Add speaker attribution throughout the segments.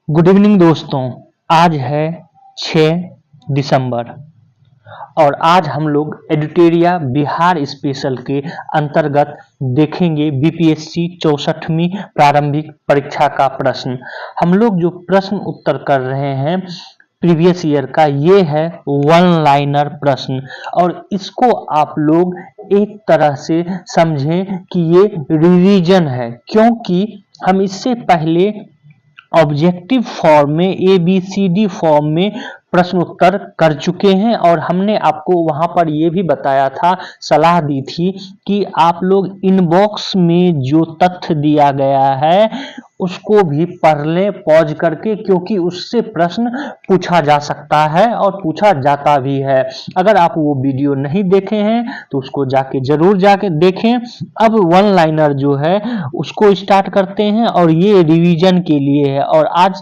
Speaker 1: Good evening दोस्तों। आज है 6 दिसंबर और आज हम लोग एडिटोरिया बिहार स्पेशल के अंतर्गत देखेंगे बीपीएससी 64वीं प्रारंभिक परीक्षा का प्रश्न। हम लोग जो प्रश्न उत्तर कर रहे हैं प्रीवियस ईयर का, ये है वन लाइनर प्रश्न और इसको आप लोग एक तरह से समझें कि ये रिवीजन है, क्योंकि हम इससे पहले ऑब्जेक्टिव फॉर्म में ABCD फॉर्म में प्रश्न उत्तर कर चुके हैं और हमने आपको वहां पर यह भी बताया था, सलाह दी थी कि आप लोग इनबॉक्स में जो तथ्य दिया गया है उसको भी पढ़ लें पॉज करके, क्योंकि उससे प्रश्न पूछा जा सकता है और पूछा जाता भी है। अगर आप वो वीडियो नहीं देखे हैं तो उसको जरूर जाके देखें। अब वन लाइनर जो है उसको स्टार्ट करते हैं और ये रिवीजन के लिए है और आज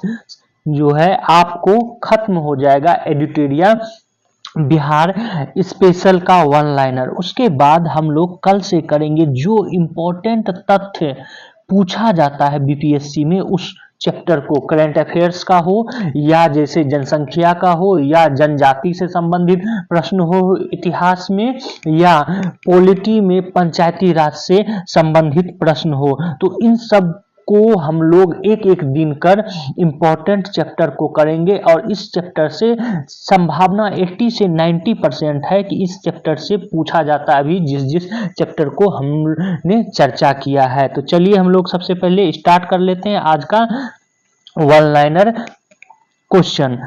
Speaker 1: जो है आपको खत्म हो जाएगा एडिटोरिया बिहार स्पेशल का वन लाइनर। उसके बाद हम लोग कल से करेंगे जो इम्पोर्टेंट तथ्य पूछा जाता है बीपीएससी में उस चैप्टर को, करंट अफेयर्स का हो या जैसे जनसंख्या का हो या जनजाति से संबंधित प्रश्न हो इतिहास में, या पॉलिटी में पंचायती राज से संबंधित प्रश्न हो, तो इन सब को हम लोग एक एक दिन कर इम्पोर्टेंट चैप्टर को करेंगे और इस चैप्टर से संभावना 80 से 90% है कि इस चैप्टर से पूछा जाता है अभी जिस चैप्टर को हमने चर्चा किया है। तो चलिए हम लोग सबसे पहले स्टार्ट कर लेते हैं आज का वन लाइनर क्वेश्चन।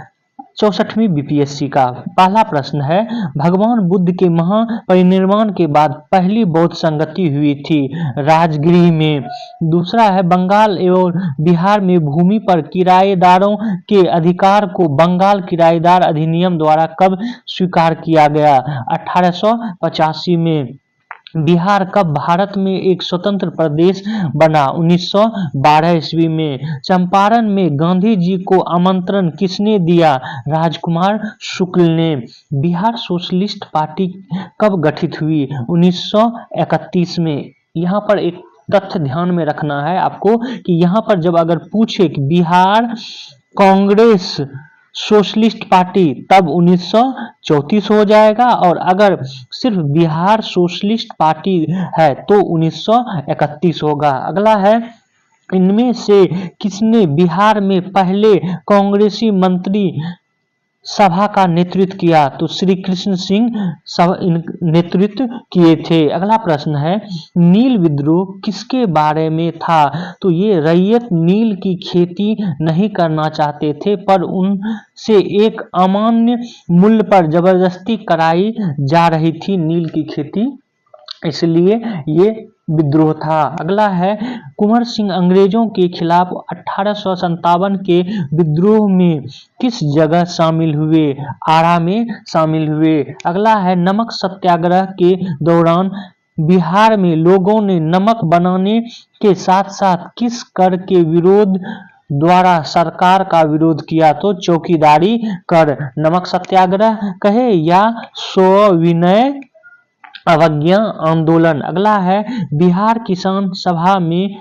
Speaker 1: 64वीं बीपीएससी का पहला प्रश्न है, भगवान बुद्ध के महापरिनिर्वाण के बाद पहली बौद्ध संगति हुई थी राजगृह में। दूसरा है, बंगाल एवं बिहार में भूमि पर किराएदारों के अधिकार को बंगाल किराएदार अधिनियम द्वारा कब स्वीकार किया गया? 1885 में। बिहार कब भारत में एक स्वतंत्र प्रदेश बना? 1912 ईस्वी में। चंपारण में गांधी जी को आमंत्रण किसने दिया? राजकुमार शुक्ल ने। बिहार सोशलिस्ट पार्टी कब गठित हुई? 1931 में। यहाँ पर एक तथ्य ध्यान में रखना है आपको कि यहाँ पर जब अगर पूछे कि बिहार कांग्रेस सोशलिस्ट पार्टी, तब 1934 हो जाएगा और अगर सिर्फ बिहार सोशलिस्ट पार्टी है तो 1931 होगा। अगला है, इनमें से किसने बिहार में पहले कांग्रेसी मंत्री सभा का नेतृत्व किया? तो श्री कृष्ण सिंह नेतृत्व किए थे। अगला प्रश्न है, नील विद्रोह किसके बारे में था? तो ये रैयत नील की खेती नहीं करना चाहते थे पर उनसे एक अमान्य मूल्य पर जबरदस्ती कराई जा रही थी नील की खेती, इसलिए ये विद्रोह था। अगला है, कुंवर सिंह अंग्रेजों के खिलाफ 1857 के विद्रोह में किस जगह शामिल हुए? आरा में शामिल हुए। अगला है, नमक सत्याग्रह के दौरान बिहार में लोगों ने नमक बनाने के साथ साथ किस कर के विरोध द्वारा सरकार का विरोध किया? तो चौकीदारी कर। नमक सत्याग्रह कहे या सविनय अवज्ञा आंदोलन। अगला है, बिहार किसान सभा में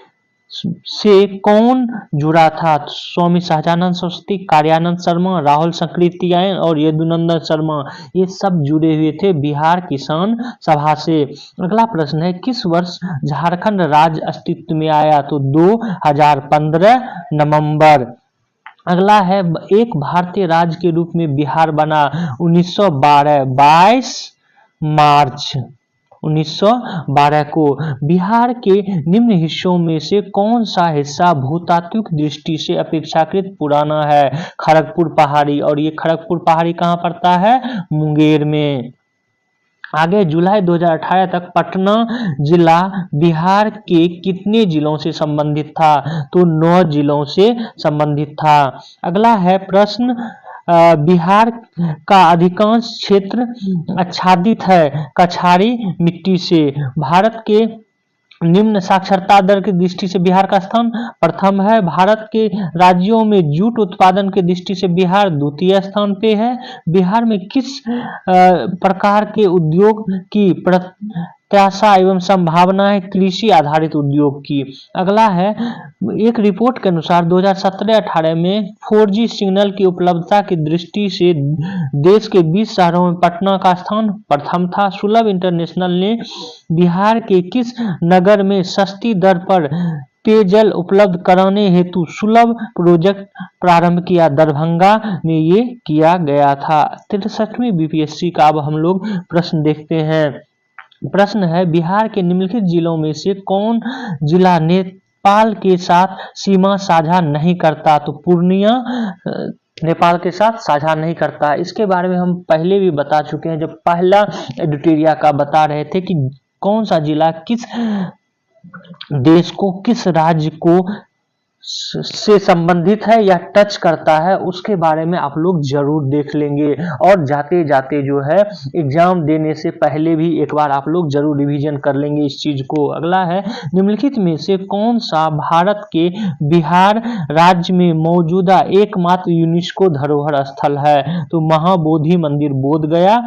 Speaker 1: से कौन जुड़ा था? स्वामी सहजानंद सरस्वती, कार्यानंद शर्मा, राहुल संकृत्यायन और यदुनंदन शर्मा, ये सब जुड़े हुए थे बिहार किसान सभा से। अगला प्रश्न है, किस वर्ष झारखंड राज्य अस्तित्व में आया? तो 2015 नवंबर। अगला है, एक भारतीय राज्य के रूप में बिहार बना 1912 22 मार्च 1912 को। बिहार के निम्न हिस्सों में से कौन सा हिस्सा भूतात्विक दृष्टि से अपेक्षाकृत पुराना है? खड़गपुर पहाड़ी, और ये खड़गपुर पहाड़ी कहाँ पड़ता है? मुंगेर में। आगे, जुलाई 2018 तक पटना जिला बिहार के कितने जिलों से संबंधित था? तो 9 जिलों से संबंधित था। अगला है प्रश्न, बिहार का अधिकांश क्षेत्र आच्छादित है कछारी मिट्टी से। भारत के निम्न साक्षरता दर की दृष्टि से बिहार का स्थान प्रथम है। भारत के राज्यों में जूट उत्पादन की दृष्टि से बिहार द्वितीय स्थान पे है। बिहार में किस प्रकार के उद्योग की प्रत्याशा एवं संभावनाएं कृषि आधारित उद्योग की। अगला है, एक रिपोर्ट के अनुसार 2017-18 में 4G सिग्नल की उपलब्धता की दृष्टि से देश के 20 शहरों में पटना का स्थान प्रथम था। सुलभ इंटरनेशनल ने बिहार के किस नगर में सस्ती दर पर पेयजल उपलब्ध कराने हेतु सुलभ प्रोजेक्ट प्रारंभ किया? दरभंगा में ये किया गया था। 63वीं बीपीएससी का अब हम लोग प्रश्न देखते हैं। प्रश्न है, बिहार के निम्नलिखित जिलों में से कौन जिला नेपाल के साथ सीमा साझा नहीं करता? तो पूर्णिया नेपाल के साथ साझा नहीं करता। इसके बारे में हम पहले भी बता चुके हैं, जब पहला एडिटोरिया का बता रहे थे कि कौन सा जिला किस देश को, किस राज्य को से संबंधित है या टच करता है, उसके बारे में आप लोग जरूर देख लेंगे। और जाते जाते जो है एग्जाम देने से पहले भी एक बार आप लोग जरूर रिवीजन कर लेंगे इस चीज को। अगला है, निम्नलिखित में से कौन सा भारत के बिहार राज्य में मौजूदा एकमात्र यूनेस्को धरोहर स्थल है? तो महाबोधि मंदिर बोध गया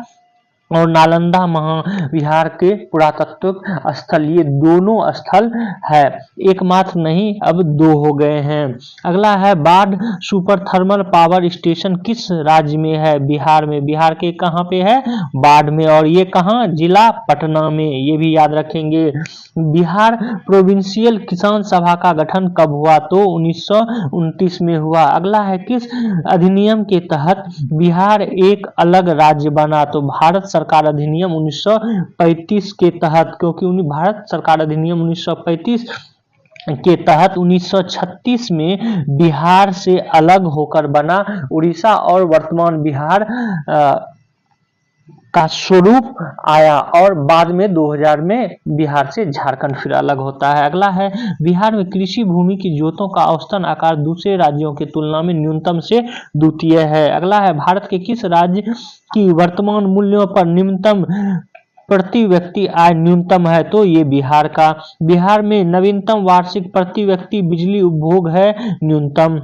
Speaker 1: और नालंदा महाविहार के पुरातत्व स्थल, ये दोनों स्थल है, एकमात्र नहीं अब दो हो गए हैं। अगला है, बाढ़ सुपर थर्मल पावर स्टेशन किस राज्य में है? बिहार में। बिहार के कहाँ पे है? बाढ़ में। और ये कहाँ? जिला पटना में, ये भी याद रखेंगे। बिहार प्रोविंशियल किसान सभा का गठन कब हुआ? तो 1929 में हुआ। अगला है, किस अधिनियम के तहत बिहार एक अलग राज्य बना? तो भारत सरकार अधिनियम 1935 के तहत, क्योंकि भारत सरकार अधिनियम 1935 के तहत 1936 में बिहार से अलग होकर बना। उड़ीसा और वर्तमान बिहार का स्वरूप आया और बाद में 2000 में बिहार से झारखंड फिर अलग होता है। अगला है, बिहार में कृषि भूमि की जोतों का औसतन आकार दूसरे राज्यों की तुलना में न्यूनतम से द्वितीय है। अगला है, भारत के किस राज्य की वर्तमान मूल्यों पर निम्नतम प्रति व्यक्ति आय न्यूनतम है? तो ये बिहार का। बिहार में नवीनतम वार्षिक प्रति व्यक्ति बिजली उपभोग है न्यूनतम।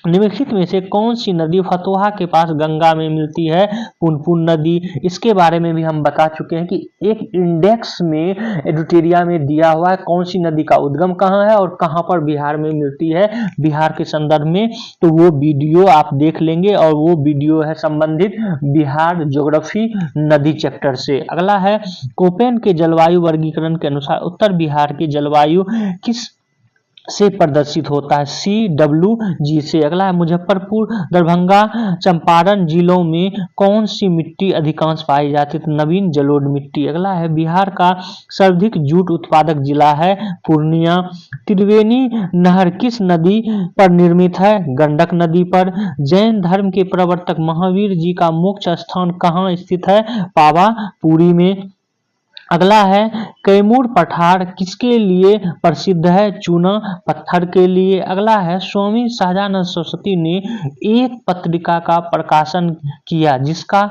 Speaker 1: निम्नलिखित में से कौन सी नदी फतुहा के पास गंगा में मिलती है? पुनपुन नदी। इसके बारे में भी हम बता चुके हैं कि एक इंडेक्स में एडिटोरिया में दिया हुआ है कौन सी नदी का उद्गम कहाँ है और कहाँ पर बिहार में मिलती है बिहार के संदर्भ में, तो वो वीडियो आप देख लेंगे और वो वीडियो है संबंधित बिहार ज्योग्राफी नदी चैप्टर से। अगला है, कोपेन के जलवायु वर्गीकरण के अनुसार उत्तर बिहार की जलवायु किस से प्रदर्शित होता है? CWG से। अगला है, मुजफ्फरपुर, दरभंगा, चंपारण जिलों में कौन सी मिट्टी अधिकांश पाई जाती है? नवीन जलोढ़ मिट्टी। अगला है, बिहार का सर्वाधिक जूट उत्पादक जिला है पूर्णिया। त्रिवेणी नहर किस नदी पर निर्मित है? गंडक नदी पर। जैन धर्म के प्रवर्तक महावीर जी का मोक्ष स्थान कहाँ स्थित है? पावापुरी में। अगला है, कैमूर पठार किसके लिए प्रसिद्ध है? चूना पत्थर के लिए। अगला है, स्वामी सहजानंद सरस्वती ने एक पत्रिका का प्रकाशन किया जिसका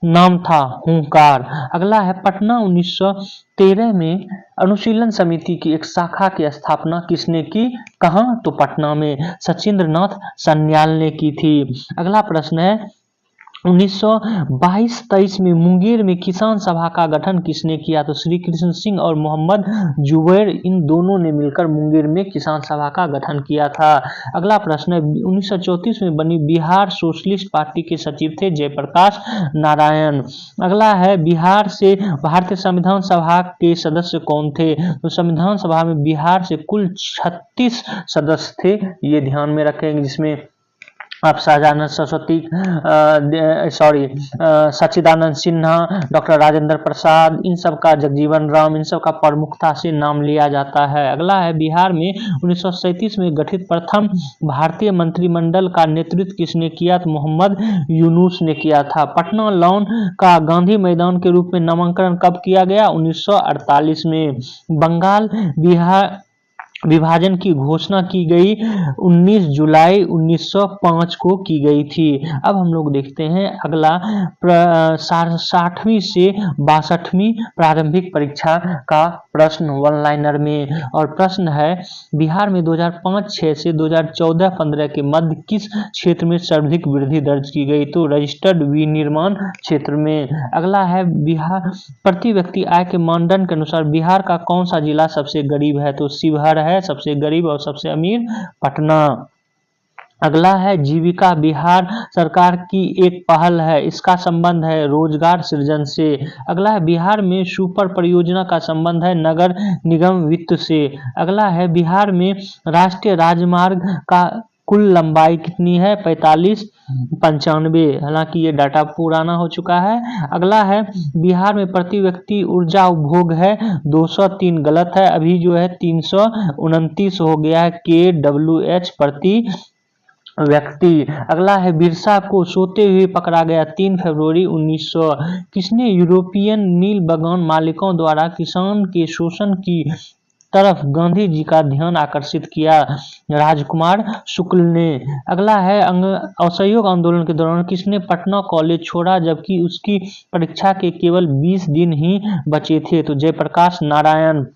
Speaker 1: नाम था हुंकार। अगला है, पटना 1913 में अनुशीलन समिति की एक शाखा की स्थापना किसने की? कहाँ? तो पटना में सचिंद्र नाथ सन्याल ने की थी। अगला प्रश्न है, 1922-23 में मुंगेर में किसान सभा का गठन किसने किया? तो श्री कृष्ण सिंह और मोहम्मद जुबैर, इन दोनों ने मिलकर मुंगेर में किसान सभा का गठन किया था। अगला प्रश्न है, 1934 में बनी बिहार सोशलिस्ट पार्टी के सचिव थे जयप्रकाश नारायण। अगला है, बिहार से भारतीय संविधान सभा के सदस्य कौन थे? तो संविधान सभा में बिहार से कुल 36 सदस्य थे, ये ध्यान में रखेंगे, जिसमें आप सहजानंद सरस्वती सच्चिदानंद सिन्हा, डॉक्टर राजेंद्र प्रसाद, इन सब का, जगजीवन राम, इन सब का प्रमुखता से नाम लिया जाता है। अगला है, बिहार में 1937 में गठित प्रथम भारतीय मंत्रिमंडल का नेतृत्व किसने किया? तो मोहम्मद यूनुस ने किया था। पटना लॉन का गांधी मैदान के रूप में नामकरण कब किया गया? 1948 में। बंगाल बिहार विभाजन की घोषणा की गई 19 जुलाई 1905 को की गई थी। अब हम लोग देखते हैं अगला 60वीं से 62वीं प्रारंभिक परीक्षा का प्रश्न वन लाइनर में, और प्रश्न है बिहार में 2005-06 से 2014-15 के मध्य किस क्षेत्र में सर्वाधिक वृद्धि दर्ज की गई? तो रजिस्टर्ड विनिर्माण क्षेत्र में। अगला है बिहार प्रति व्यक्ति आय के मानदंड के अनुसार बिहार का कौन सा जिला सबसे गरीब है? तो शिवहर है सबसे गरीब, और सबसे अमीर पटना। अगला है जीविका बिहार सरकार की एक पहल है, इसका संबंध है रोजगार सृजन से। अगला है बिहार में सुपर परियोजना का संबंध है नगर निगम वित्त से। अगला है बिहार में राष्ट्रीय राजमार्ग का कुल लंबाई कितनी है? 4595। हालांकि ये डाटा पुराना हो चुका है। अगला है बिहार में प्रति व्यक्ति ऊर्जा उपभोग है 203, गलत है, अभी जो है 329 हो गया है kWh प्रति व्यक्ति। अगला है बिरसा को सोते हुए पकड़ा गया 3 फरवरी 1900। किसने यूरोपियन नील बगान मालिकों द्वारा किसान के शोषण की तरफ गांधी जी का ध्यान आकर्षित किया? राजकुमार शुक्ल ने। अगला है असहयोग आंदोलन के दौरान किसने पटना कॉलेज छोड़ा जबकि उसकी परीक्षा के केवल 20 दिन ही बचे थे? तो जयप्रकाश नारायण।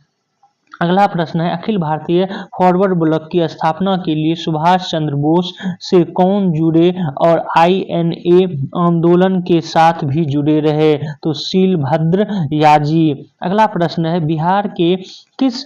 Speaker 1: अगला प्रश्न है अखिल भारतीय फॉरवर्ड ब्लॉक की स्थापना के लिए सुभाष चंद्र बोस से कौन जुड़े और INA आंदोलन के साथ भी जुड़े रहे? तो शीलभद्र याजी। अगला प्रश्न है बिहार के किस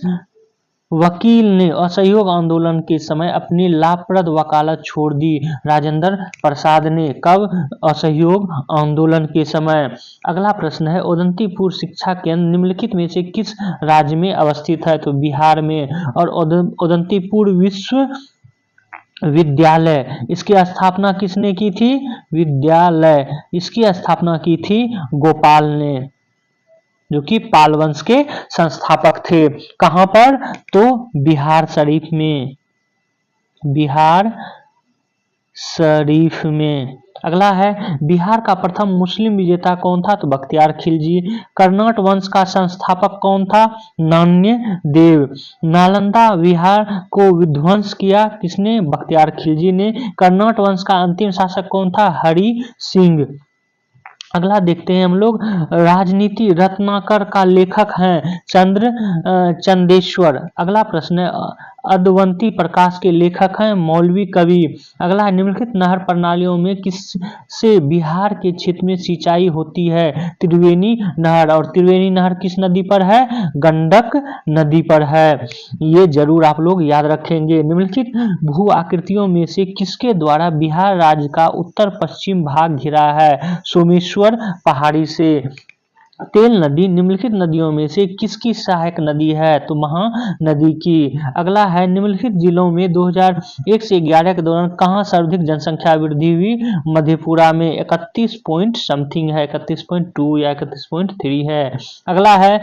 Speaker 1: वकील ने असहयोग आंदोलन के समय अपनी लाभप्रद वकालत छोड़ दी? राजेंद्र प्रसाद ने। कब? असहयोग आंदोलन के समय। अगला प्रश्न है उदंतीपुर शिक्षा केंद्र निम्नलिखित में से किस राज्य में अवस्थित है? तो बिहार में। और उदंतीपुर विश्व विद्यालय, इसकी स्थापना किसने की थी? विद्यालय, इसकी स्थापना की थी गोपाल ने, जो कि पाल वंश के संस्थापक थे। कहां पर? तो बिहार शरीफ में, बिहार शरीफ में। अगला है बिहार का प्रथम मुस्लिम विजेता कौन था? तो बख्तियार खिलजी। कर्नाट वंश का संस्थापक कौन था? नान्य देव। नालंदा विहार को विध्वंस किया किसने? बख्तियार खिलजी ने। कर्नाट वंश का अंतिम शासक कौन था? हरि सिंह। अगला देखते हैं हम लोग राजनीति रत्नाकर का लेखक हैं चंदेश्वर। अगला प्रश्न है अद्वंती प्रकाश के लेखक हैं मौलवी कवि। अगला है निम्नलिखित नहर प्रणालियों में किससे बिहार के क्षेत्र में सिंचाई होती है? त्रिवेणी नहर। और त्रिवेणी नहर किस नदी पर है? गंडक नदी पर है। ये जरूर आप लोग याद रखेंगे। निम्नलिखित भू आकृतियों में से किसके द्वारा बिहार राज्य का उत्तर पश्चिम भाग घिरा है? सोमेश्वर पहाड़ी से। तेल नदी निम्नलिखित नदियों में से किसकी सहायक नदी है? तो महानदी की। अगला है निम्नलिखित जिलों में 2001 से 11 के दौरान कहां सर्वाधिक जनसंख्या वृद्धि हुई? मधेपुरा में 31 पॉइंट समथिंग है, 31.2 या 31.3 है। अगला है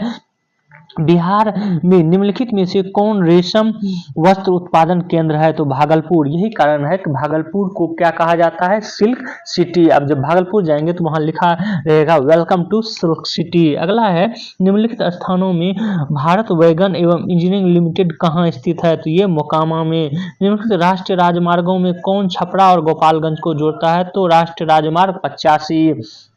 Speaker 1: बिहार में निम्नलिखित में से कौन रेशम वस्त्र उत्पादन केंद्र है? तो भागलपुर। यही कारण है कि भागलपुर को क्या कहा जाता है? Silk city. अब जब भागलपुर जाएंगे तो वहां लिखा रहेगा वेलकम टू सिल्क सिटी। अगला है निम्नलिखित स्थानों में भारत वैगन एवं इंजीनियरिंग लिमिटेड कहाँ स्थित है? तो ये मोकामा में। निम्नलिखित राष्ट्रीय राजमार्गों में कौन छपरा और गोपालगंज को जोड़ता है? तो राष्ट्रीय राजमार्ग 85।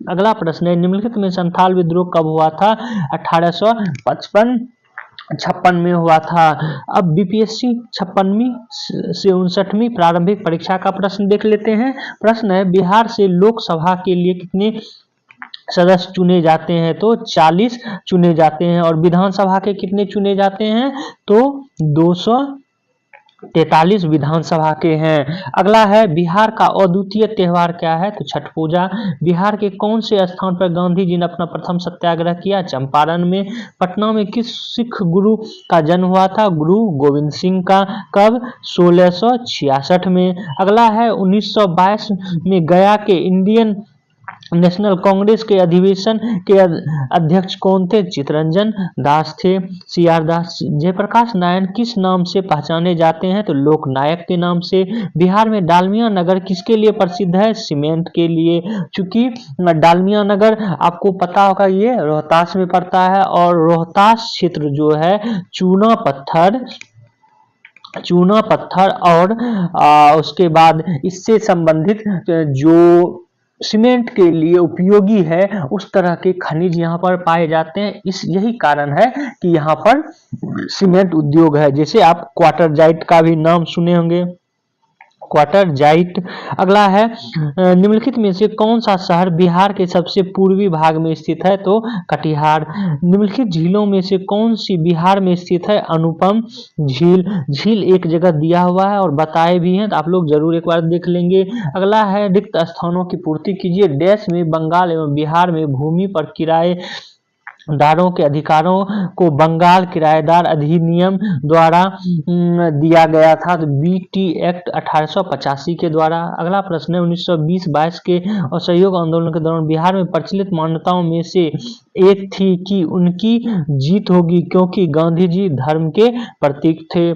Speaker 1: अगला प्रश्न है निम्नलिखित में संथाल विद्रोह कब हुआ था? 1856 में हुआ था। अब बीपीएससी 56वीं से 59वीं प्रारंभिक परीक्षा का प्रश्न देख लेते हैं। प्रश्न है बिहार से लोकसभा के लिए कितने सदस्य चुने जाते हैं? तो 40 चुने जाते हैं। और विधानसभा के कितने चुने जाते हैं? तो 243 विधानसभा के हैं। अगला है बिहार का अद्वितीय त्योहार क्या है? तो छठ पूजा। बिहार के कौन से स्थान पर गांधी जी ने अपना प्रथम सत्याग्रह किया? चंपारण में। पटना में किस सिख गुरु का जन्म हुआ था? गुरु गोविंद सिंह का। कब? 1666 में। अगला है 1922 में गया के इंडियन नेशनल कांग्रेस के अधिवेशन के अध्यक्ष कौन थे? चित्तरंजन दास थे। CR दास। जयप्रकाश नारायण किस नाम से पहचाने जाते हैं? तो लोकनायक के नाम से। बिहार में डालमिया नगर किसके लिए प्रसिद्ध है? सीमेंट के लिए। चूंकि डालमिया नगर आपको पता होगा ये रोहतास में पड़ता है, और रोहतास क्षेत्र जो है चूना पत्थर चूना पत्थर और उसके बाद इससे संबंधित जो सीमेंट के लिए उपयोगी है उस तरह के खनिज यहाँ पर पाए जाते हैं। इस यही कारण है कि यहाँ पर सीमेंट उद्योग है। जैसे आप क्वार्टरजाइट का भी नाम सुने होंगे, क्वार्टरजाइट। अगला है निम्नलिखित में से कौन सा शहर बिहार के सबसे पूर्वी भाग में स्थित है? तो कटिहार। निम्नलिखित झीलों में से कौन सी बिहार में स्थित है? अनुपम झील। झील एक जगह दिया हुआ है और बताए भी हैं, तो आप लोग जरूर एक बार देख लेंगे। अगला है रिक्त स्थानों की पूर्ति कीजिए। डैश में बंगाल एवं बिहार में भूमि पर किराए दारों के अधिकारों को बंगाल किराएदार अधिनियम द्वारा दिया गया था, तो बीटी एक्ट 1885 के द्वारा। अगला प्रश्न है 1920-22 के असहयोग आंदोलन के दौरान बिहार में प्रचलित मान्यताओं में से एक थी कि उनकी जीत होगी क्योंकि गांधी जी धर्म के प्रतीक थे।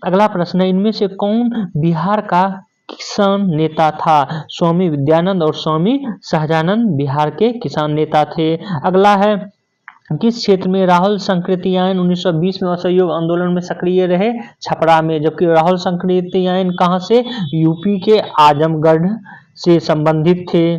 Speaker 1: अगला प्रश्न है इनमें से कौन बिहार का किसान नेता था? स्वामी विद्यानंद और स्वामी सहजानंद बिहार के किसान नेता थे। अगला है किस क्षेत्र में राहुल संकृत्यायन 1920 में असहयोग आंदोलन में सक्रिय रहे? छपरा में। जबकि राहुल संकृत्यायन कहां से? यूपी के आजमगढ़ से संबंधित थे।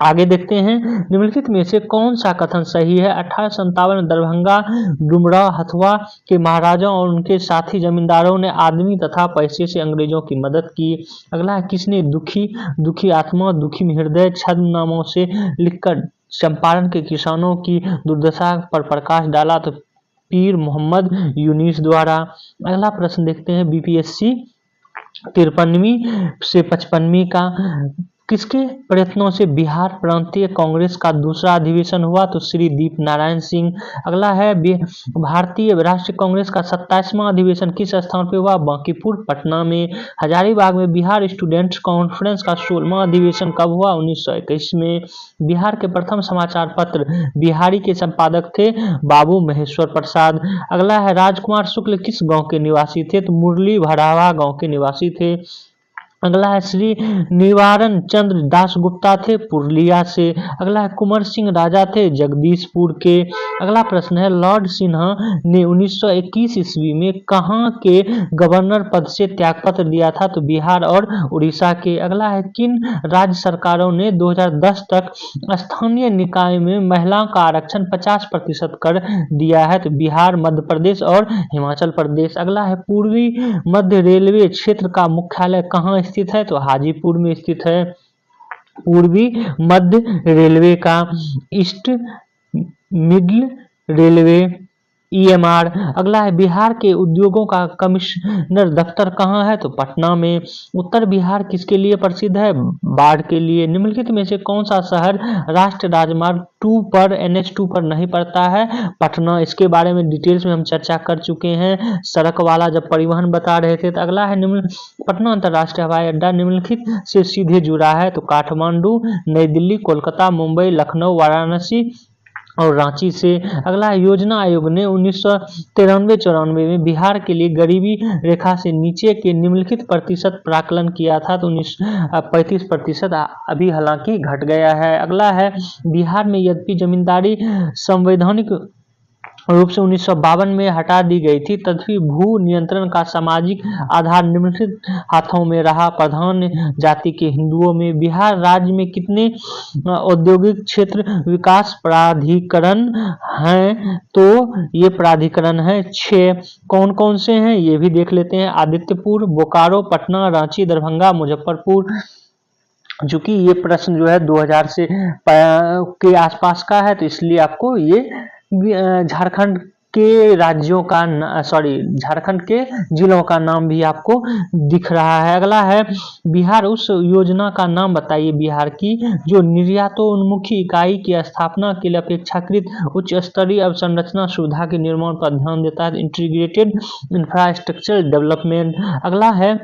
Speaker 1: आगे देखते हैं निम्नलिखित में से कौन सा कथन सही है? 1857 में दरभंगा डुमराव हथुआ के महाराजाओं और उनके साथी जमींदारों ने आदमी तथा पैसे से अंग्रेजों की मदद की। अगला है किसने दुखी आत्मा दुखी हृदय छद्म नामों से लिखकर चंपारण के किसानों की दुर्दशा पर प्रकाश डाला? तो पीर मोहम्मद यूनिस द्वारा। अगला प्रश्न देखते हैं बीपीएससी 53वीं से 55वीं का किसके प्रयत्नों से बिहार प्रांतीय कांग्रेस का दूसरा अधिवेशन हुआ? तो श्री दीप नारायण सिंह। अगला है भारतीय राष्ट्रीय कांग्रेस का 27वां अधिवेशन किस स्थान पर हुआ? बांकीपुर पटना में। हजारीबाग में बिहार स्टूडेंट्स कॉन्फ्रेंस का 16वां अधिवेशन कब हुआ? 1921 में। बिहार के प्रथम समाचार पत्र बिहारी के संपादक थे बाबू महेश्वर प्रसाद। अगला है राजकुमार शुक्ल किस गांव के निवासी थे? तो मुरली भरावा गांव के निवासी थे। अगला है श्री निवारण चंद्र दासगुप्ता थे पुरलिया से। अगला है कुंवर सिंह राजा थे जगदीशपुर के। अगला प्रश्न है लॉर्ड सिन्हा ने 1921 ईस्वी में कहां के गवर्नर पद से त्यागपत्र दिया था? तो बिहार और उड़ीसा के। अगला है किन राज्य सरकारों ने 2010 तक स्थानीय निकाय में महिलाओं का आरक्षण 50% कर दिया है? तो बिहार, मध्य प्रदेश और हिमाचल प्रदेश। अगला है पूर्वी मध्य रेलवे क्षेत्र का मुख्यालय कहाँ स्थित है? तो हाजीपुर में स्थित है। पूर्वी मध्य रेलवे का ईस्ट मिडल रेलवे ईएमआर। अगला है बिहार के उद्योगों का कमिश्नर दफ्तर कहाँ है? तो पटना में। उत्तर बिहार किसके लिए प्रसिद्ध है? बाढ़ के लिए। निम्नलिखित में से कौन सा शहर राष्ट्रीय राजमार्ग 2 पर NH2 पर नहीं पड़ता है? पटना। इसके बारे में डिटेल्स में हम चर्चा कर चुके हैं सड़क वाला जब परिवहन बता रहे थे। तो अगला है पटना अंतर्राष्ट्रीय हवाई अड्डा निम्नलिखित से सीधे जुड़ा है? तो काठमांडू, नई दिल्ली, कोलकाता, मुंबई, लखनऊ, वाराणसी और रांची से। अगला योजना आयोग ने 1993-94 में बिहार के लिए गरीबी रेखा से नीचे के निम्नलिखित प्रतिशत प्राकलन किया था? तो 35%। अभी हालांकि घट गया है। अगला है बिहार में यद्यपि जमींदारी संवैधानिक रूप से 1952 में हटा दी गई थी तथापि भू नियंत्रण का सामाजिक आधार निम्नलिखित हाथों में रहा। प्रधान जाति के हिंदुओं में। बिहार राज्य में कितने औद्योगिक क्षेत्र विकास प्राधिकरण हैं? तो ये प्राधिकरण है 6। कौन कौन से हैं ये भी देख लेते हैं। आदित्यपुर, बोकारो, पटना, रांची, दरभंगा, मुजफ्फरपुर। चूंकि ये प्रश्न जो है 2000 से के आसपास का है तो इसलिए आपको ये झारखंड के राज्यों का झारखंड के जिलों का नाम भी आपको दिख रहा है। अगला है बिहार उस योजना का नाम बताइए बिहार की जो निर्यातोन्मुखी इकाई की स्थापना के लिए अपेक्षाकृत उच्च स्तरीय अवसंरचना सुविधा के निर्माण पर ध्यान देता है। Integrated infrastructure development. अगला है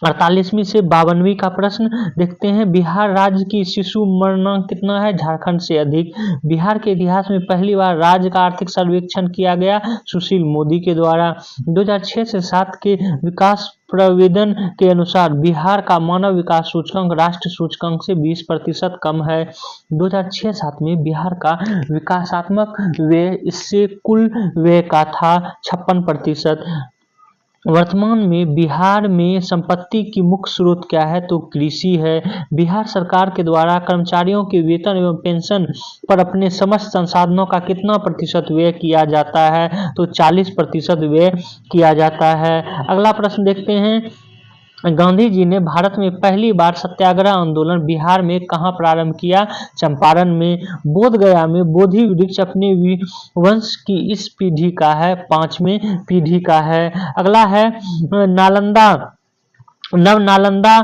Speaker 1: 48वीं से 52वीं का प्रश्न देखते हैं। बिहार राज्य की शिशु मरणांक कितना है? झारखंड से अधिक। बिहार के इतिहास में पहली बार राज्य का आर्थिक सर्वेक्षण किया गया सुशील मोदी के द्वारा। 2006 से 7 के विकास प्रतिवेदन के अनुसार बिहार का मानव विकास सूचकांक राष्ट्रीय सूचकांक से 20% कम है। 2006-7 में बिहार का विकासात्मक व्यय इससे कुल व्यय का था 56%। वर्तमान में बिहार में संपत्ति की मुख्य स्रोत क्या है? तो कृषि है। बिहार सरकार के द्वारा कर्मचारियों के वेतन एवं पेंशन पर अपने समस्त संसाधनों का कितना प्रतिशत व्यय किया जाता है? तो 40% व्यय किया जाता है। अगला प्रश्न देखते हैं। गांधी जी ने भारत में पहली बार सत्याग्रह आंदोलन बिहार में कहाँ प्रारंभ किया? चंपारण में। बोध गया में बोधि वृक्ष अपने वंश की इस पीढ़ी का है? 5वें पीढ़ी का है। अगला है नालंदा नव नालंदा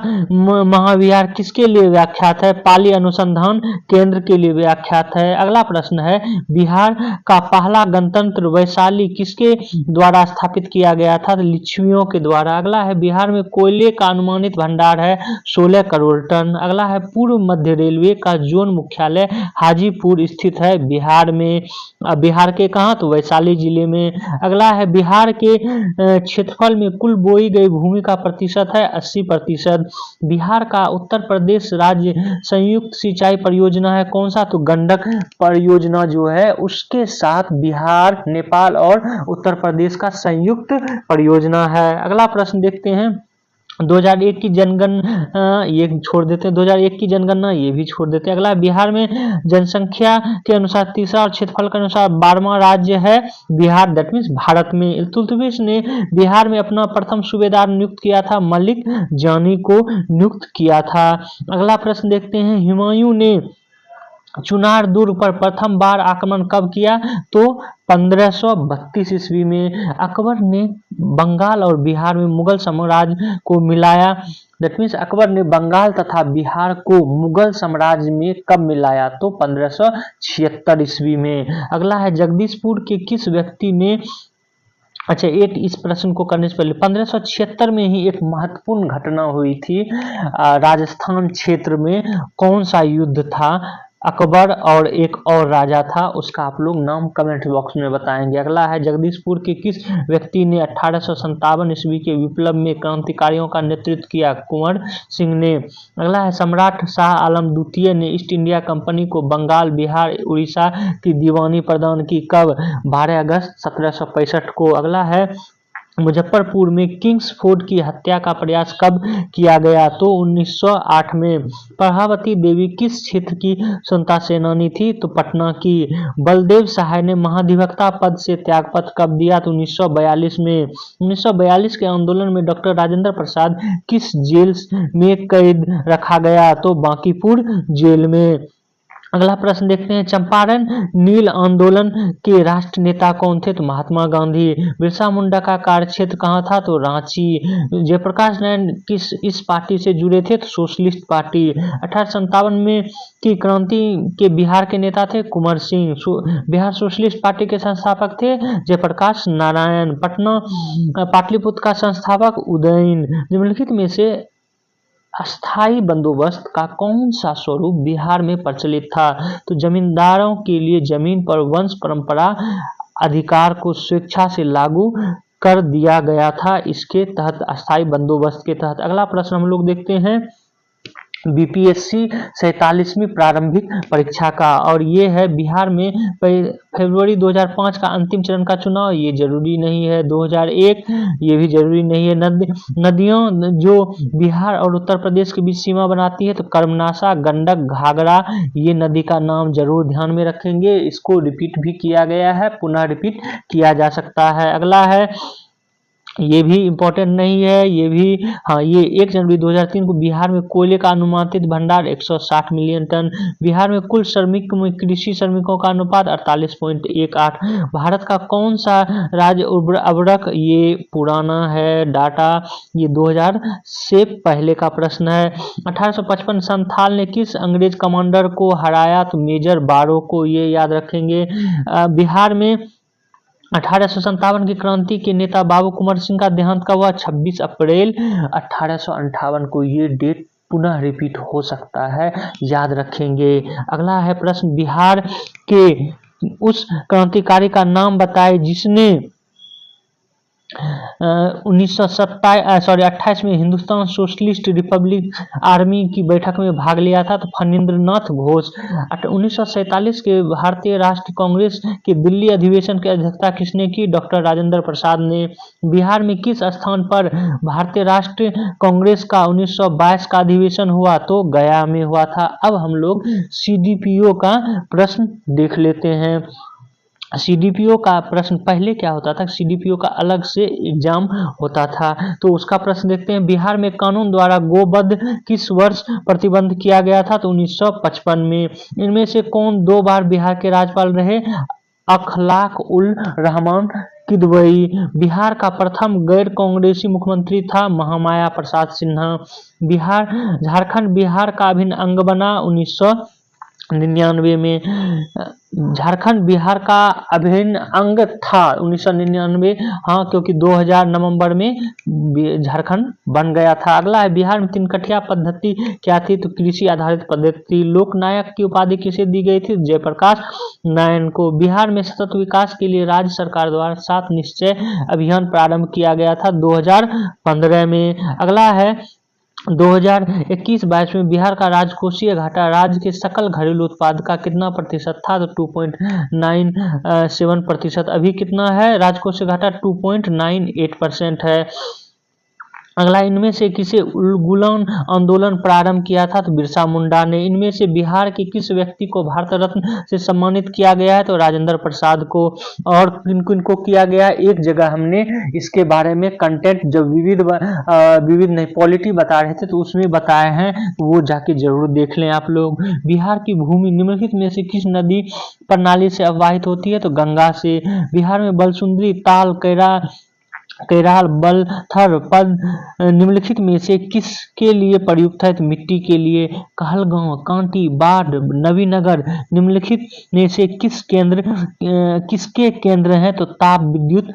Speaker 1: महाविहार किसके लिए व्याख्यात है? पाली अनुसंधान केंद्र के लिए व्याख्यात है। अगला प्रश्न है। बिहार का पहला गणतंत्र वैशाली किसके द्वारा स्थापित किया गया था? लिच्छवियों के द्वारा। अगला है। बिहार में कोयले का अनुमानित भंडार है 16 करोड़ टन। अगला है। पूर्व मध्य रेलवे का जोन मुख्यालय हाजीपुर स्थित है बिहार में। बिहार के कहाँ? तो वैशाली जिले में। अगला है। बिहार के क्षेत्रफल में कुल बोई गई भूमि का प्रतिशत है 80%। बिहार का उत्तर प्रदेश राज्य संयुक्त सिंचाई परियोजना है कौन सा? तो गंडक परियोजना जो है उसके साथ बिहार, नेपाल और उत्तर प्रदेश का संयुक्त परियोजना है। अगला प्रश्न देखते हैं। 2001 की जनगणना ये छोड़ देते हैं। 2001 की जनगणना ये भी छोड़ देते हैं। अगला बिहार में जनसंख्या के अनुसार तीसरा और क्षेत्रफल के अनुसार 12वां राज्य है बिहार, दैट मीन्स भारत में। इल्तुतमिश ने बिहार में अपना प्रथम सूबेदार नियुक्त किया था, मलिक जानी को नियुक्त किया था। अगला प्रश्न देखते हैं। हुमायूं ने चुनार दुर्ग पर प्रथम बार आक्रमण कब किया? तो 1532 ईस्वी में। अकबर ने बंगाल और बिहार में मुगल साम्राज्य को मिलाया, दैट मीन्स अकबर ने बंगाल तथा बिहार को मुगल साम्राज्य में कब मिलाया? तो 1576 ईस्वी में। अगला है। जगदीशपुर के किस व्यक्ति ने अच्छा इस प्रश्न को करने से पहले 1576 में ही एक महत्वपूर्ण घटना हुई थी। राजस्थान क्षेत्र में कौन सा युद्ध था? अकबर और एक और राजा था, उसका आप लोग नाम कमेंट बॉक्स में बताएंगे। अगला है। जगदीशपुर के किस व्यक्ति ने 1857 ईस्वी के विप्लव में क्रांतिकारियों का नेतृत्व किया? कुंवर सिंह ने। अगला है। सम्राट शाह आलम द्वितीय ने ईस्ट इंडिया कंपनी को बंगाल, बिहार, उड़ीसा की दीवानी प्रदान की कब? 12 अगस्त 1765 को। अगला है। मुजफ्फरपुर में किंग्स फोर्ड की हत्या का प्रयास कब किया गया? तो 1908 में। प्रभावती देवी किस क्षेत्र की स्वतंत्रता सेनानी थी? तो पटना की। बलदेव सहाय ने महाधिवक्ता पद से त्यागपत्र कब दिया? तो 1942 में। 1942 के आंदोलन में डॉक्टर राजेंद्र प्रसाद किस जेल में कैद रखा गया? तो बांकीपुर जेल में। अगला प्रश्न देखते हैं। चंपारण नील आंदोलन के राष्ट्रीय नेता कौन थे? तो महात्मा गांधी। बिरसा मुंडा का कार्यक्षेत्र कहाँ था? तो रांची। जयप्रकाश नारायण इस पार्टी से जुड़े थे? तो सोशलिस्ट पार्टी। 1857 में की क्रांति के बिहार के नेता थे कुंवर सिंह। बिहार सोशलिस्ट पार्टी के संस्थापक थे जयप्रकाश नारायण। पाटलिपुत्र का संस्थापक उदयन। निम्नलिखित में से अस्थाई बंदोबस्त का कौन सा स्वरूप बिहार में प्रचलित था? तो जमींदारों के लिए जमीन पर वंश परंपरा अधिकार को स्वेच्छा से लागू कर दिया गया था, इसके तहत अस्थाई बंदोबस्त के तहत। अगला प्रश्न हम लोग देखते हैं। बीपीएससी 47वीं प्रारंभिक परीक्षा का, और ये है बिहार में फरवरी 2005 का अंतिम चरण का चुनाव, ये जरूरी नहीं है। 2001 ये भी जरूरी नहीं है। नदियों जो बिहार और उत्तर प्रदेश के बीच सीमा बनाती है, तो कर्मनाशा, गंडक, घाघरा, ये नदी का नाम जरूर ध्यान में रखेंगे। इसको रिपीट भी किया गया है, पुनः रिपीट किया जा सकता है। अगला है। ये भी इम्पोर्टेंट नहीं है, ये भी हाँ, ये 1 जनवरी 2003 को बिहार में कोयले का अनुमानित भंडार 160 मिलियन टन। बिहार में कुल श्रमिक में कृषि श्रमिकों का अनुपात 48.18। भारत का कौन सा राज्य उर्वरक, ये पुराना है डाटा, ये 2000 से पहले का प्रश्न है। 1855 संथाल ने किस अंग्रेज कमांडर को हराया? तो मेजर बारो को, ये याद रखेंगे। बिहार में 1857 की क्रांति के नेता बाबू कुंवर सिंह का देहांत कब हुआ? 26 अप्रैल 1858 को। ये डेट पुनः रिपीट हो सकता है, याद रखेंगे। अगला है प्रश्न, बिहार के उस क्रांतिकारी का नाम बताए जिसने 28 में हिंदुस्तान सोशलिस्ट रिपब्लिक आर्मी की बैठक में भाग लिया था। तो फणींद्रनाथ घोष। 1947 के भारतीय राष्ट्रीय कांग्रेस के दिल्ली अधिवेशन की अध्यक्षता किसने की? डॉक्टर राजेंद्र प्रसाद ने। बिहार में किस स्थान पर भारतीय राष्ट्रीय कांग्रेस का 1922 का अधिवेशन हुआ? तो गया में हुआ था। अब हम लोग सीडीपीओ का प्रश्न देख लेते हैं। सीडीपीओ का प्रश्न पहले क्या होता था? सीडीपीओ का अलग से एग्जाम होता था। तो उसका प्रश्न देखते हैं। बिहार में कानून द्वारा गोवध किस वर्ष प्रतिबंध किया गया था? तो 1955 में। इनमें से कौन 2 बार बिहार के राज्यपाल रहे? अखलाक उल रहमान किदवई। बिहार का प्रथम गैर कांग्रेसी मुख्यमंत्री था महामाया प्रसाद सिन्हा। झारखंड बिहार का अभिन्न अंग बना 1999 में। झारखंड बिहार का अभिन्न अंग था 1999, हाँ, क्योंकि 2000 नवंबर में झारखंड बन गया था। अगला है, बिहार में 3 कठिया पद्धति क्या थी? तो कृषि आधारित पद्धति। लोकनायक की उपाधि किसे दी गई थी? जयप्रकाश नारायण को। बिहार में सतत विकास के लिए राज्य सरकार द्वारा 7 निश्चय अभियान प्रारंभ किया गया था 2015 में। अगला है, 2021-22 में बिहार का राजकोषीय घाटा राज्य के सकल घरेलू उत्पाद का कितना प्रतिशत था? तो 2.97%। अभी कितना है राजकोषीय घाटा? 2.98% है। अगला, इनमें से किसे उलगुलान आंदोलन प्रारंभ किया था? तो बिरसा मुंडा ने। इनमें से बिहार के किस व्यक्ति को भारत रत्न से सम्मानित किया गया है? तो राजेंद्र प्रसाद को। और किन किन को किया गया? एक जगह हमने इसके बारे में कंटेंट जब विविध नहीं पॉलिटी बता रहे थे तो उसमें बताए हैं, वो जाके जरूर देख लें आप लोग। बिहार की भूमि निम्नलिखित में से किस नदी प्रणाली से अववाहित होती है? तो गंगा से। बिहार में बलसुंदरी, ताल, कैराल, बलथर पद निम्नलिखित में से किसके लिए प्रयुक्त है? तो मिट्टी के लिए। कहलगांव, कांटी, बाढ़, नवीनगर निम्नलिखित में से किसके केंद्र हैं? तो ताप विद्युत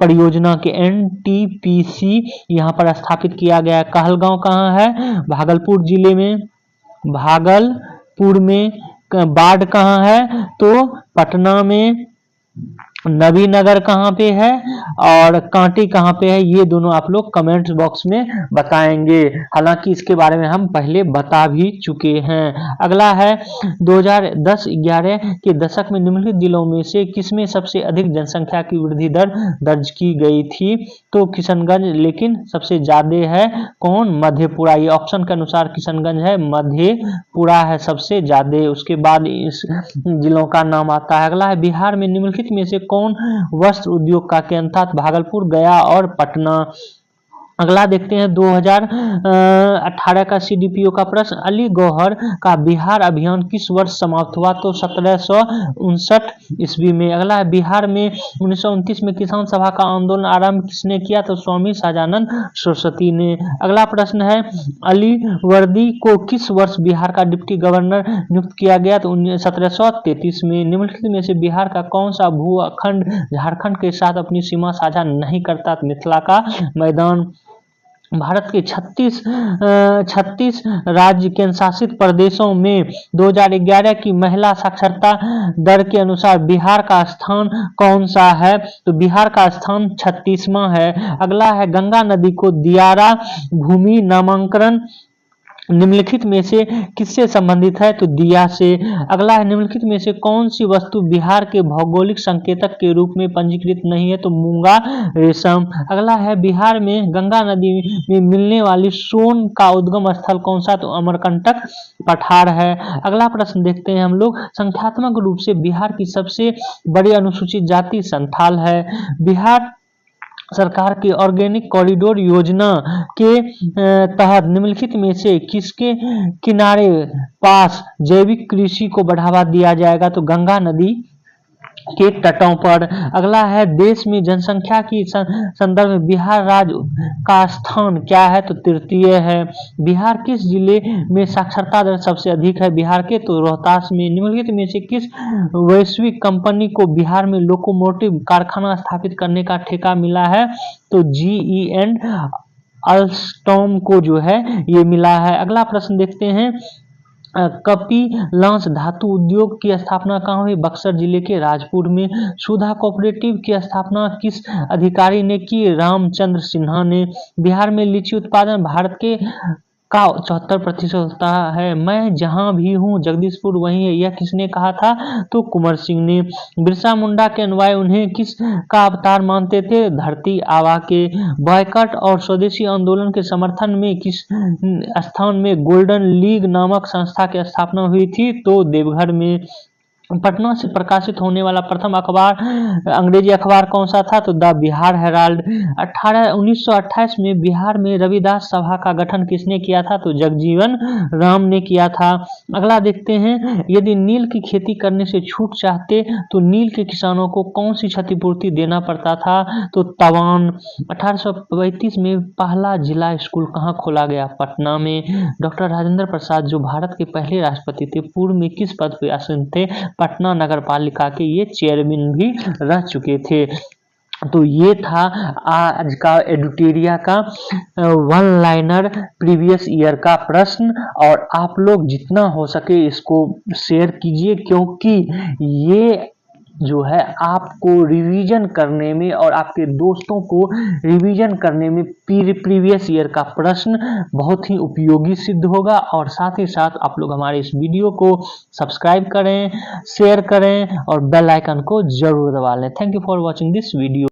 Speaker 1: परियोजना के एनटीपीसी यहाँ पर स्थापित किया गया है। कहलगांव कहाँ है? भागलपुर जिले में। भागलपुर में। बाढ़ कहाँ है? तो पटना में। नवीनगर कहाँ पे है और कांटी कहाँ पे है? ये दोनों आप लोग कमेंट बॉक्स में बताएंगे। हालांकि इसके बारे में हम पहले बता भी चुके हैं। अगला है, 2010-11 के दशक में निम्नलिखित जिलों में से किसमें सबसे अधिक जनसंख्या की वृद्धि दर दर्ज की गई थी? तो किशनगंज। लेकिन सबसे ज्यादा है कौन? मधेपुरा। ये ऑप्शन के अनुसार किशनगंज है, मधेपुरा है सबसे ज्यादा। उसके बाद इस जिलों का नाम आता है। अगला है, बिहार में निम्नलिखित में से कौन वस्त्र उद्योग का केंद्र था? भागलपुर, गया और पटना। अगला देखते हैं 2018 का सीडीपीओ का प्रश्न। अली गौहर का बिहार अभियान किस वर्ष समाप्त हुआ? तो 1759 ईस्वी में। अगला है, बिहार में 1929 में किसान सभा का आंदोलन आरंभ किसने किया? तो स्वामी सहजानंद सरस्वती ने। अगला प्रश्न है, अली वर्दी को किस वर्ष बिहार का डिप्टी गवर्नर नियुक्त किया गया? तो 1733 में। निम्नलिखित में से बिहार का कौन सा भूखंड झारखंड के साथ अपनी सीमा साझा नहीं करता? मिथिला का मैदान। भारत के 36 राज्य केंद्र शासित प्रदेशों में 2011 की महिला साक्षरता दर के अनुसार बिहार का स्थान कौन सा है? तो बिहार का स्थान 36वां है। अगला है, गंगा नदी को दियारा भूमि नामांकन निम्नलिखित में से किससे संबंधित है? तो दिया से। अगला है, निम्नलिखित में से कौन सी वस्तु बिहार के भौगोलिक संकेतक के रूप में पंजीकृत नहीं है? तो मूंगा रेशम। अगला है, बिहार में गंगा नदी में मिलने वाली सोन का उद्गम स्थल कौन सा? तो अमरकंटक पठार है। अगला प्रश्न देखते हैं हम लोग, संख्यात्मक रूप से बिहार की सबसे बड़ी अनुसूचित जाति संथाल है। बिहार सरकार की ऑर्गेनिक कॉरिडोर योजना के तहत निम्नलिखित में से किसके किनारे पास जैविक कृषि को बढ़ावा दिया जाएगा? तो गंगा नदी के तटों पर। अगला है देश में जनसंख्या की संदर्भ में बिहार राज्य का स्थान क्या है, तो तृतीय है। बिहार किस जिले में साक्षरता दर सबसे अधिक है बिहार के, तो रोहतास में। निम्नलिखित में से किस वैश्विक कंपनी को बिहार में लोकोमोटिव कारखाना स्थापित करने का ठेका मिला है, तो GE एंड अल्स्टॉम को जो है ये मिला है। अगला प्रश्न देखते हैं, कपिलांश धातु उद्योग की स्थापना कहाँ हुई, बक्सर जिले के राजपुर में। सुधा कोऑपरेटिव की स्थापना किस अधिकारी ने की, रामचंद्र सिन्हा ने। बिहार में लीची उत्पादन भारत के का 74% होता है। मैं जहां भी हूं जगदीशपुर वहीं है, यह किसने कहा था, तो कुंवर सिंह ने। बिरसा मुंडा के अनुयायी उन्हें किस का अवतार मानते थे, धरती आबा के। बॉयकॉट और स्वदेशी आंदोलन के समर्थन में किस स्थान में गोल्डन लीग नामक संस्था की स्थापना हुई थी, तो देवघर में। पटना से प्रकाशित होने वाला प्रथम अखबार अंग्रेजी अखबार कौन सा था, तो द बिहार हेराल्ड। 1928 में बिहार में रविदास सभा का गठन किसने किया था, तो जगजीवन राम ने किया था। अगला देखते हैं, यदि नील की खेती करने से छूट चाहते तो नील के किसानों को कौन सी क्षतिपूर्ति देना पड़ता था, तो तवान। 1835 में पहला जिला स्कूल कहाँ खोला गया, पटना में। डॉक्टर राजेंद्र प्रसाद जो भारत के पहले राष्ट्रपति थे, पूर्व में किस पद पर आसीन थे, पटना नगर पालिका के ये चेयरमैन भी रह चुके थे। तो ये था आज का एडुटेरिया का वन लाइनर प्रीवियस ईयर का प्रश्न, और आप लोग जितना हो सके इसको शेयर कीजिए, क्योंकि ये जो है आपको रिवीजन करने में और आपके दोस्तों को रिवीजन करने में प्रीवियस ईयर का प्रश्न बहुत ही उपयोगी सिद्ध होगा। और साथ ही साथ आप लोग हमारे इस वीडियो को सब्सक्राइब करें, शेयर करें और बेल आइकन को जरूर दबा लें। Thank you for watching this video.